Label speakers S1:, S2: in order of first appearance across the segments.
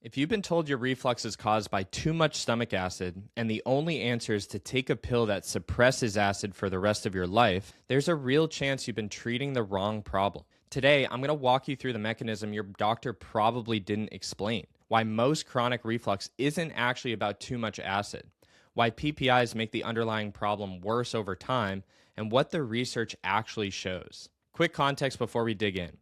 S1: If you've been told your reflux is caused by too much stomach acid and the only answer is to take a pill that suppresses acid for the rest of your life, there's a real chance you've been treating the wrong problem. Today, I'm going to walk you through the mechanism your doctor probably didn't explain, why most chronic reflux isn't actually about too much acid, why PPIs make the underlying problem worse over time, and what the research actually shows. Quick context before we dig in.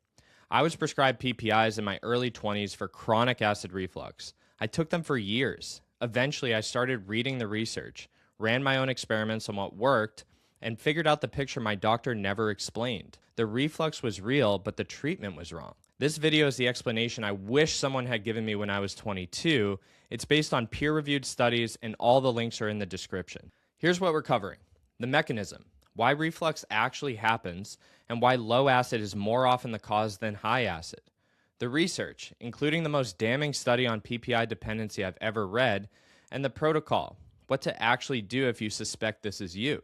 S1: I was prescribed PPIs in my early 20s for chronic acid reflux. I took them for years. Eventually, I started reading the research, ran my own experiments on what worked, and figured out the picture my doctor never explained. The reflux was real, but the treatment was wrong. This video is the explanation I wish someone had given me when I was 22. It's based on peer-reviewed studies, and all the links are in the description. Here's what we're covering. The mechanism, why reflux actually happens, and why low acid is more often the cause than high acid. The research, including the most damning study on PPI dependency I've ever read, and the protocol, what to actually do if you suspect this is you.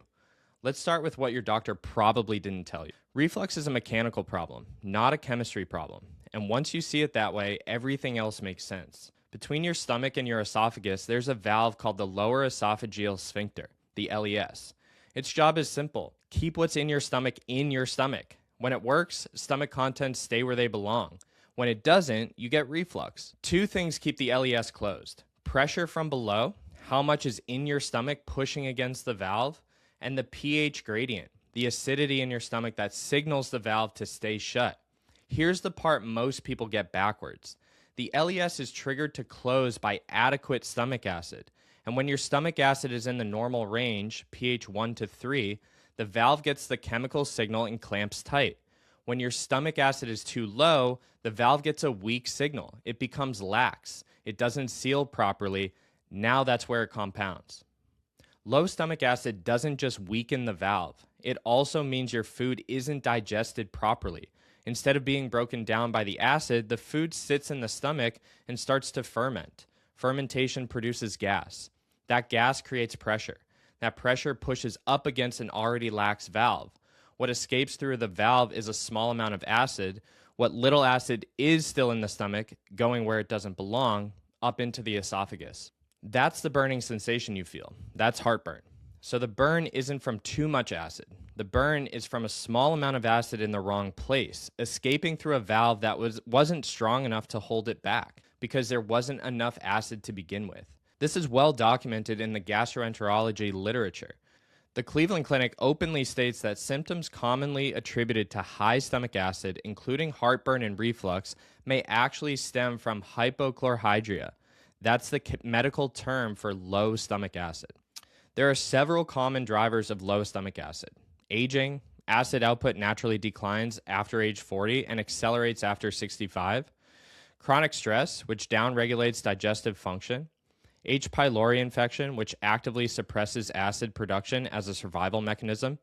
S1: Let's start with what your doctor probably didn't tell you. Reflux is a mechanical problem, not a chemistry problem. And once you see it that way, everything else makes sense. Between your stomach and your esophagus, there's a valve called the lower esophageal sphincter, the LES. Its job is simple. Keep what's in your stomach. When it works, stomach contents stay where they belong. When it doesn't, you get reflux. Two things keep the LES closed: pressure from below, how much is in your stomach pushing against the valve, and the pH gradient, the acidity in your stomach that signals the valve to stay shut. Here's the part most people get backwards. The LES is triggered to close by adequate stomach acid. And when your stomach acid is in the normal range, pH 1 to 3, the valve gets the chemical signal and clamps tight. When your stomach acid is too low, the valve gets a weak signal. It becomes lax. It doesn't seal properly. Now that's where it compounds. Low stomach acid doesn't just weaken the valve. It also means your food isn't digested properly. Instead of being broken down by the acid, the food sits in the stomach and starts to ferment. Fermentation produces gas. That gas creates pressure. That pressure pushes up against an already lax valve. What escapes through the valve is a small amount of acid. What little acid is still in the stomach, going where it doesn't belong, up into the esophagus. That's the burning sensation you feel. That's heartburn. So the burn isn't from too much acid. The burn is from a small amount of acid in the wrong place, escaping through a valve that wasn't strong enough to hold it back because there wasn't enough acid to begin with. This is well documented in the gastroenterology literature. The Cleveland Clinic openly states that symptoms commonly attributed to high stomach acid, including heartburn and reflux, may actually stem from hypochlorhydria. That's the medical term for low stomach acid. There are several common drivers of low stomach acid. Aging, acid output naturally declines after age 40 and accelerates after 65. Chronic stress, which downregulates digestive function. H. pylori infection, which actively suppresses acid production as a survival mechanism.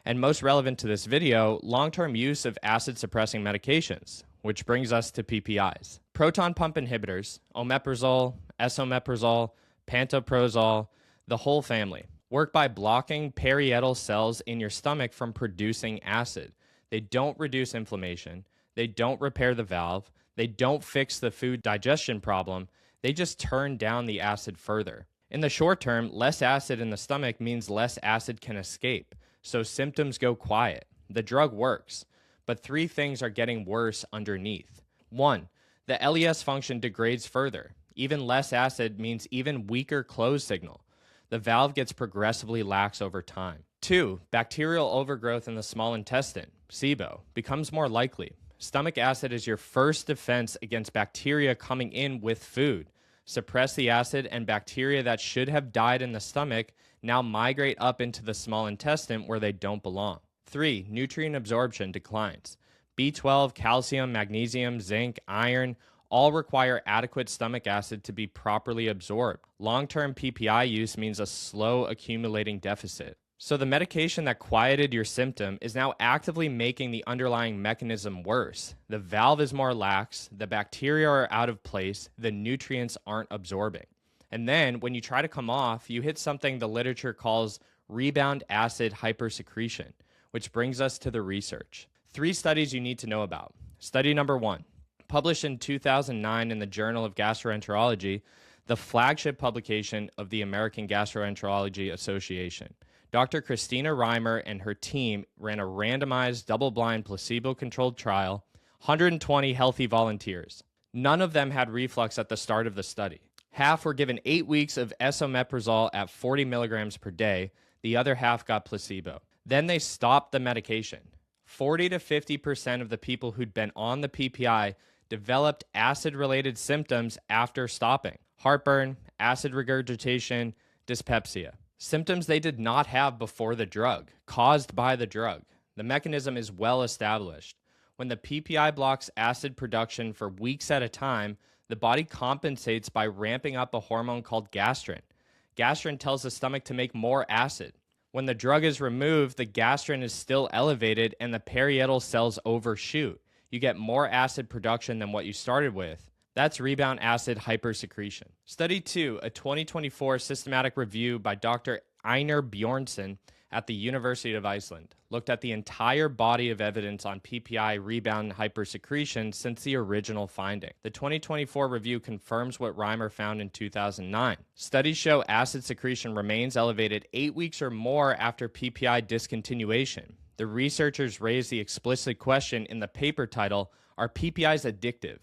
S1: And most relevant to this video, long-term use of acid-suppressing medications, which brings us to PPIs. Proton pump inhibitors, omeprazole, esomeprazole, pantoprazole, the whole family, work by blocking parietal cells in your stomach from producing acid. They don't reduce inflammation. They don't repair the valve. They don't fix the food digestion problem. They just turn down the acid further. In the short term, less acid in the stomach means less acid can escape, so symptoms go quiet. The drug works, but three things are getting worse underneath. 1, the LES function degrades further. Even less acid means even weaker close signal. The valve gets progressively lax over time. 2, bacterial overgrowth in the small intestine, SIBO, becomes more likely. Stomach acid is your first defense against bacteria coming in with food. Suppress the acid, and bacteria that should have died in the stomach now migrate up into the small intestine where they don't belong. 3, nutrient absorption declines. B12, calcium, magnesium, zinc, iron all require adequate stomach acid to be properly absorbed. Long-term PPI use means a slow accumulating deficit. So the medication that quieted your symptom is now actively making the underlying mechanism worse. The valve is more lax, the bacteria are out of place, the nutrients aren't absorbing. And then when you try to come off, you hit something the literature calls rebound acid hypersecretion, which brings us to the research. 3 studies you need to know about. Study number 1, Published in 2009 in the Journal of Gastroenterology, the flagship publication of the American Gastroenterology Association. Dr. Christina Reimer and her team ran a randomized, double-blind, placebo-controlled trial, 120 healthy volunteers. None of them had reflux at the start of the study. Half were given 8 weeks of esomeprazole at 40 milligrams per day. The other half got placebo. Then they stopped the medication. 40 to 50% of the people who'd been on the PPI developed acid-related symptoms after stopping. Heartburn, acid regurgitation, dyspepsia. Symptoms they did not have before the drug, caused by the drug. The mechanism is well established. When the PPI blocks acid production for weeks at a time, the body compensates by ramping up a hormone called gastrin. Gastrin tells the stomach to make more acid. When the drug is removed, the gastrin is still elevated and the parietal cells overshoot. You get more acid production than what you started with. That's rebound acid hypersecretion. Study 2, a 2024 systematic review by Dr. Einar Bjornsson at the University of Iceland, looked at the entire body of evidence on PPI rebound hypersecretion since the original finding. The 2024 review confirms what Reimer found in 2009. Studies show acid secretion remains elevated 8 weeks or more after PPI discontinuation. The researchers raised the explicit question in the paper title, "Are PPIs addictive?"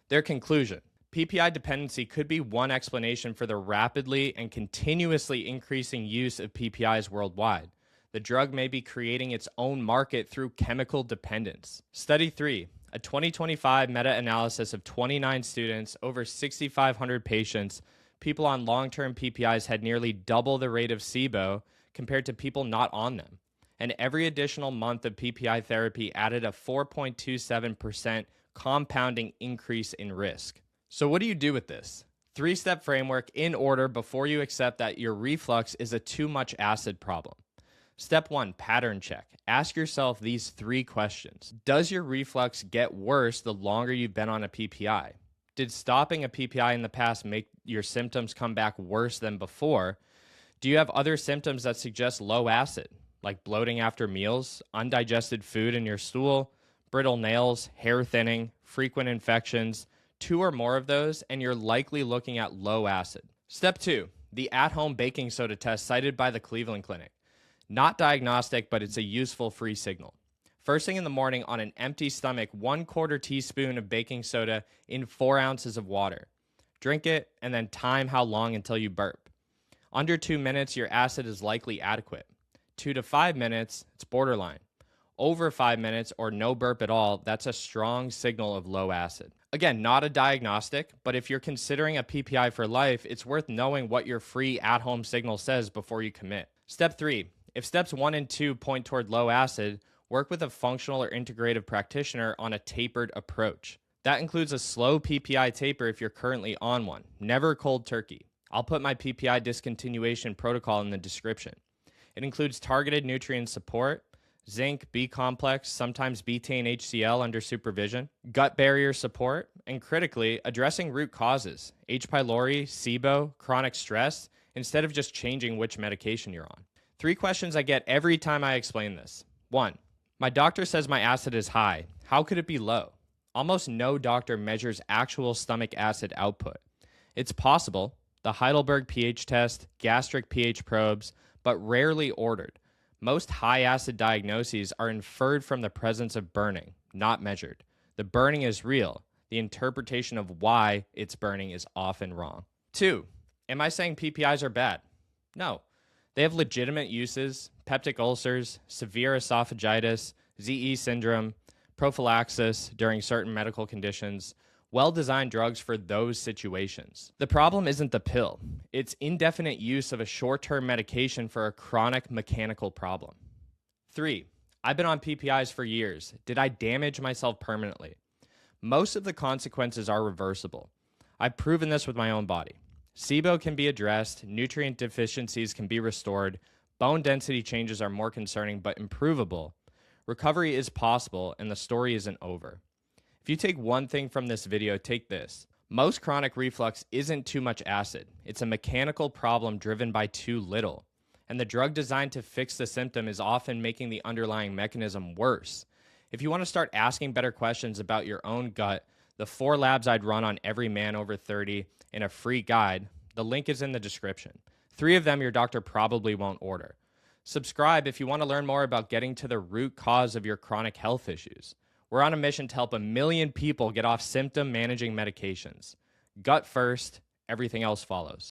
S1: Their conclusion: PPI dependency could be one explanation for the rapidly and continuously increasing use of PPIs worldwide. The drug may be creating its own market through chemical dependence. Study 3, a 2025 meta-analysis of 29 students, over 6,500 patients. People on long-term PPIs had nearly double the rate of SIBO compared to people not on them. And every additional month of PPI therapy added a 4.27% compounding increase in risk. So what do you do with this? 3-step framework in order before you accept that your reflux is a too much acid problem. Step 1, pattern check. Ask yourself these 3 questions. Does your reflux get worse the longer you've been on a PPI? Did stopping a PPI in the past make your symptoms come back worse than before? Do you have other symptoms that suggest low acid, like bloating after meals, undigested food in your stool, brittle nails, hair thinning, frequent infections? 2 or more of those, and you're likely looking at low acid. Step 2, the at-home baking soda test cited by the Cleveland Clinic. Not diagnostic, but it's a useful free signal. First thing in the morning on an empty stomach, 1/4 teaspoon of baking soda in 4 ounces of water. Drink it and then time how long until you burp. Under 2 minutes, your acid is likely adequate. 2 to 5 minutes, it's borderline. Over 5 minutes or no burp at all, that's a strong signal of low acid. Again, not a diagnostic, but if you're considering a PPI for life, it's worth knowing what your free at-home signal says before you commit. Step 3, if steps 1 and 2 point toward low acid, work with a functional or integrative practitioner on a tapered approach. That includes a slow PPI taper if you're currently on one. Never cold turkey. I'll put my PPI discontinuation protocol in the description. It includes targeted nutrient support, zinc, B complex, sometimes betaine HCl under supervision, gut barrier support, and critically, addressing root causes, H. pylori, SIBO, chronic stress, instead of just changing which medication you're on. 3 questions I get every time I explain this. 1, my doctor says my acid is high. How could it be low? Almost no doctor measures actual stomach acid output. It's possible, the Heidelberg pH test, gastric pH probes, but rarely ordered. Most high acid diagnoses are inferred from the presence of burning, not measured. The burning is real. The interpretation of why it's burning is often wrong. 2, am I saying PPIs are bad? No. They have legitimate uses: peptic ulcers, severe esophagitis, ZE syndrome, prophylaxis during certain medical conditions, well-designed drugs for those situations. The problem isn't the pill. It's indefinite use of a short-term medication for a chronic mechanical problem. 3, I've been on PPIs for years. Did I damage myself permanently? Most of the consequences are reversible. I've proven this with my own body. SIBO can be addressed, nutrient deficiencies can be restored, bone density changes are more concerning but improvable. Recovery is possible, and the story isn't over. If you take one thing from this video, take this. Most chronic reflux isn't too much acid. It's a mechanical problem driven by too little. And the drug designed to fix the symptom is often making the underlying mechanism worse. If you want to start asking better questions about your own gut, the 4 labs I'd run on every man over 30, and a free guide. The link is in the description. 3 of them your doctor probably won't order. Subscribe if you want to learn more about getting to the root cause of your chronic health issues. We're on a mission to help 1 million people get off symptom managing medications. Gut first, everything else follows.